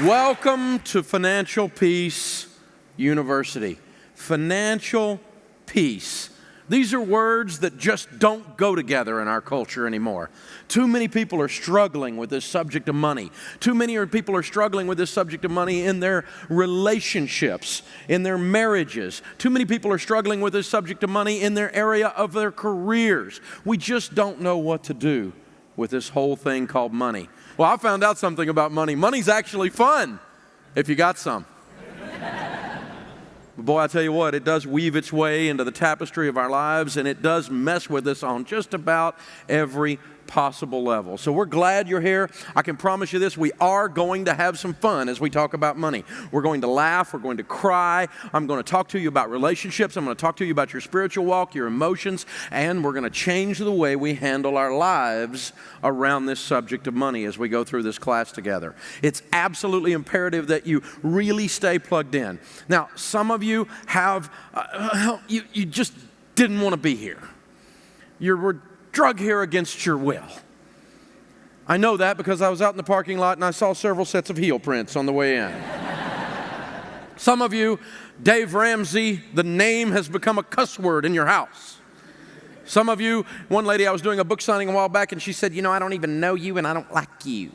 Welcome to Financial Peace University. Financial peace. These are words that just don't go together in our culture anymore. Too many people are struggling with this subject of money. Too many people are struggling with this subject of money in their relationships, in their marriages. Too many people are struggling with this subject of money in their area of their careers. We just don't know what to do with this whole thing called money. Well, I found out something about money. Money's actually fun if you got some. But boy, I tell you what, it does weave its way into the tapestry of our lives, and it does mess with us on just about every possible level. So we're glad you're here. I can promise you this, we are going to have some fun as we talk about money. We're going to laugh, we're going to cry. I'm going to talk to you about relationships. I'm going to talk to you about your spiritual walk, your emotions, and we're going to change the way we handle our lives around this subject of money as we go through this class together. It's absolutely imperative that you really stay plugged in. Now, some of you have, you just didn't want to be here. You were drug here against your will. I know that because I was out in the parking lot and I saw several sets of heel prints on the way in. Some of you, Dave Ramsey, the name has become a cuss word in your house. Some of you, one lady, I was doing a book signing a while back and she said, you know, I don't even know you and I don't like you.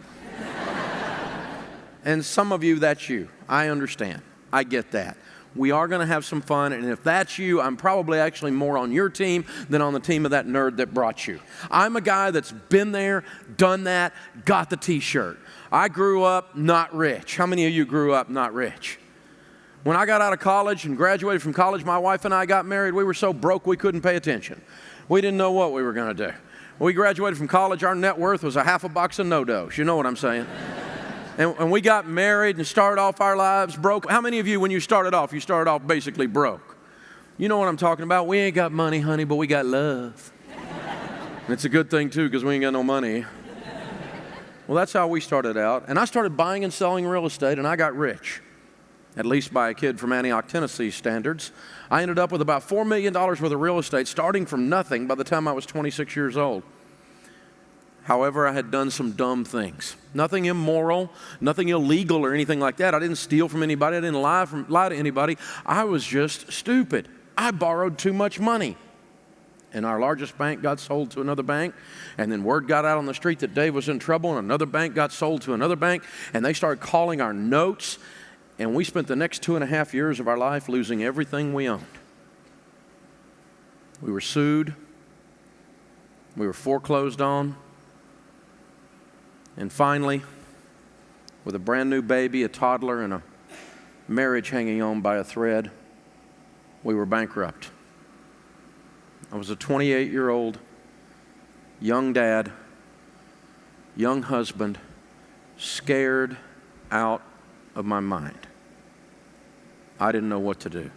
And some of you, that's you. I understand. I get that. We are going to have some fun, and if that's you, I'm probably actually more on your team than on the team of that nerd that brought you. I'm a guy that's been there, done that, got the t-shirt. I grew up not rich. How many of you grew up not rich? When I got out of college and graduated from college, my wife and I got married. We were so broke we couldn't pay attention. We didn't know what we were going to do. When we graduated from college, our net worth was a half a box of no-dos. You know what I'm saying? And we got married and started off our lives broke. How many of you, when you started off basically broke? You know what I'm talking about? We ain't got money, honey, but we got love. And it's a good thing, too, because we ain't got no money. Well, that's how we started out. And I started buying and selling real estate, and I got rich, at least by a kid from Antioch, Tennessee standards. I ended up with about $4 million worth of real estate, starting from nothing by the time I was 26 years old. However, I had done some dumb things. Nothing immoral, nothing illegal or anything like that. I didn't steal from anybody. I didn't lie to anybody. I was just stupid. I borrowed too much money. And our largest bank got sold to another bank. And then word got out on the street that Dave was in trouble, and another bank got sold to another bank. And they started calling our notes. And we spent the next 2.5 years of our life losing everything we owned. We were sued. We were foreclosed on. And finally, with a brand new baby, a toddler, and a marriage hanging on by a thread, we were bankrupt. I was a 28-year-old young dad, young husband, scared out of my mind. I didn't know what to do.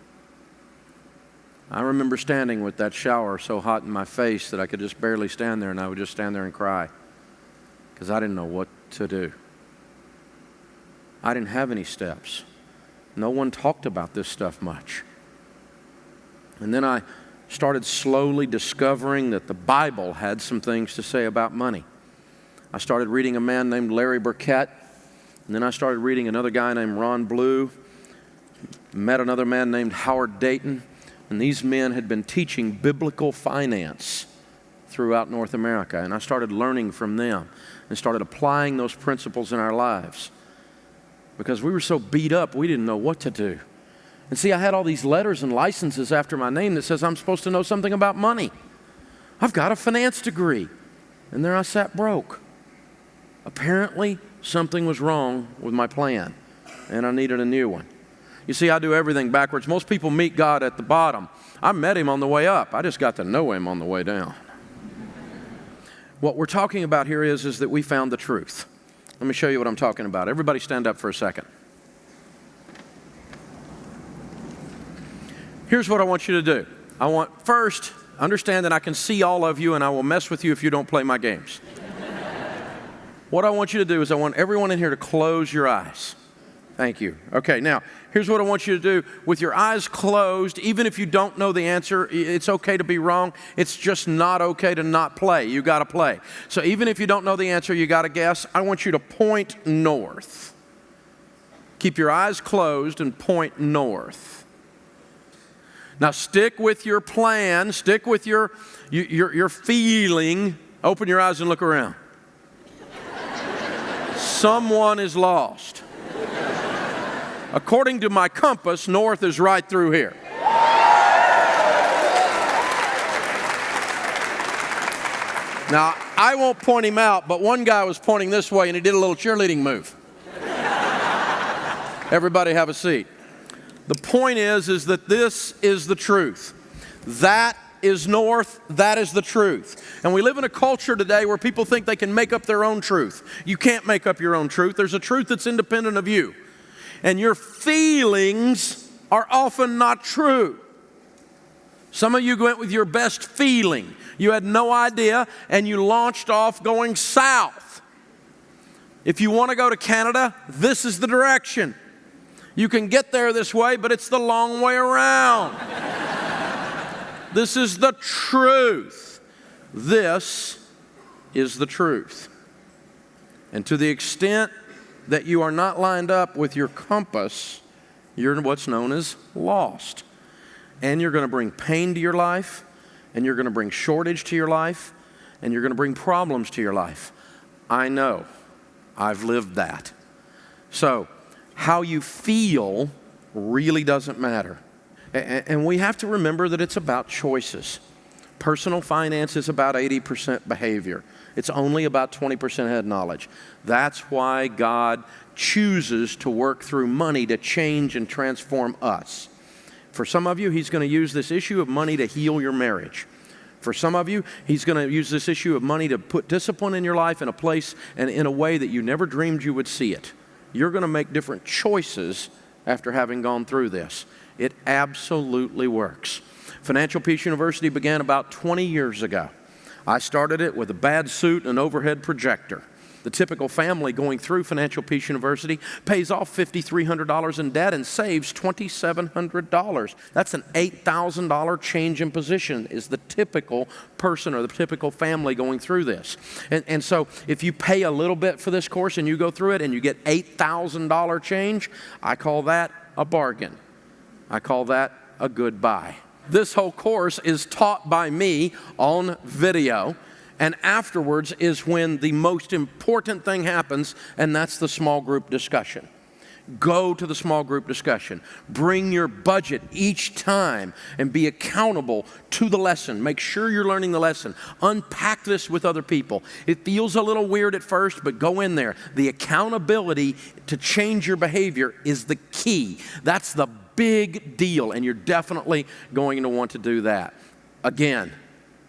I remember standing with that shower so hot in my face that I could just barely stand there, and I would just stand there and cry. Because I didn't know what to do. I didn't have any steps. No one talked about this stuff much. And then I started slowly discovering that the Bible had some things to say about money. I started reading a man named Larry Burkett, and then I started reading another guy named Ron Blue, met another man named Howard Dayton, and these men had been teaching biblical finance throughout North America, and I started learning from them and started applying those principles in our lives because we were so beat up we didn't know what to do. And see, I had all these letters and licenses after my name that says I'm supposed to know something about money. I've got a finance degree, and there I sat broke. Apparently something was wrong with my plan, and I needed a new one. You see, I do everything backwards. Most people meet God at the bottom. I met him on the way up. I just got to know him on the way down. What we're talking about here is that we found the truth. Let me show you what I'm talking about. Everybody stand up for a second. Here's what I want you to do. I want, first, understand that I can see all of you and I will mess with you if you don't play my games. What I want you to do is I want everyone in here to close your eyes. Thank you. Okay, now, here's what I want you to do. With your eyes closed, even if you don't know the answer, it's okay to be wrong. It's just not okay to not play. You got to play. So even if you don't know the answer, you got to guess. I want you to point north. Keep your eyes closed and point north. Now stick with your plan, stick with your feeling. Open your eyes and look around. Someone is lost. According to my compass, north is right through here. Now, I won't point him out, but one guy was pointing this way and he did a little cheerleading move. Everybody have a seat. The point is that this is the truth. That is north, that is the truth. And we live in a culture today where people think they can make up their own truth. You can't make up your own truth. There's a truth that's independent of you. And your feelings are often not true. Some of you went with your best feeling. You had no idea, and you launched off going south. If you want to go to Canada, this is the direction. You can get there this way, but it's the long way around. This is the truth. This is the truth. And to the extent that you are not lined up with your compass, you're what's known as lost. And you're going to bring pain to your life, and you're going to bring shortage to your life, and you're going to bring problems to your life. I know. I've lived that. So, how you feel really doesn't matter. And we have to remember that it's about choices. Personal finance is about 80% behavior. It's only about 20% head knowledge. That's why God chooses to work through money to change and transform us. For some of you, He's going to use this issue of money to heal your marriage. For some of you, He's going to use this issue of money to put discipline in your life in a place and in a way that you never dreamed you would see it. You're going to make different choices after having gone through this. It absolutely works. Financial Peace University began about 20 years ago. I started it with a bad suit and an overhead projector. The typical family going through Financial Peace University pays off $5,300 in debt and saves $2,700. That's an $8,000 change in position is the typical person or the typical family going through this. And so if you pay a little bit for this course and you go through it and you get $8,000 change, I call that a bargain. I call that a good buy. This whole course is taught by me on video. And afterwards is when the most important thing happens, and that's the small group discussion. Go to the small group discussion. Bring your budget each time and be accountable to the lesson. Make sure you're learning the lesson. Unpack this with other people. It feels a little weird at first, but go in there. The accountability to change your behavior is the key. That's the big deal, and you're definitely going to want to do that. Again,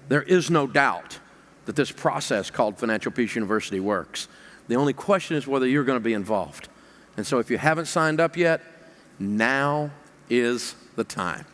there is no doubt that this process called Financial Peace University works. The only question is whether you're going to be involved. And so if you haven't signed up yet, now is the time.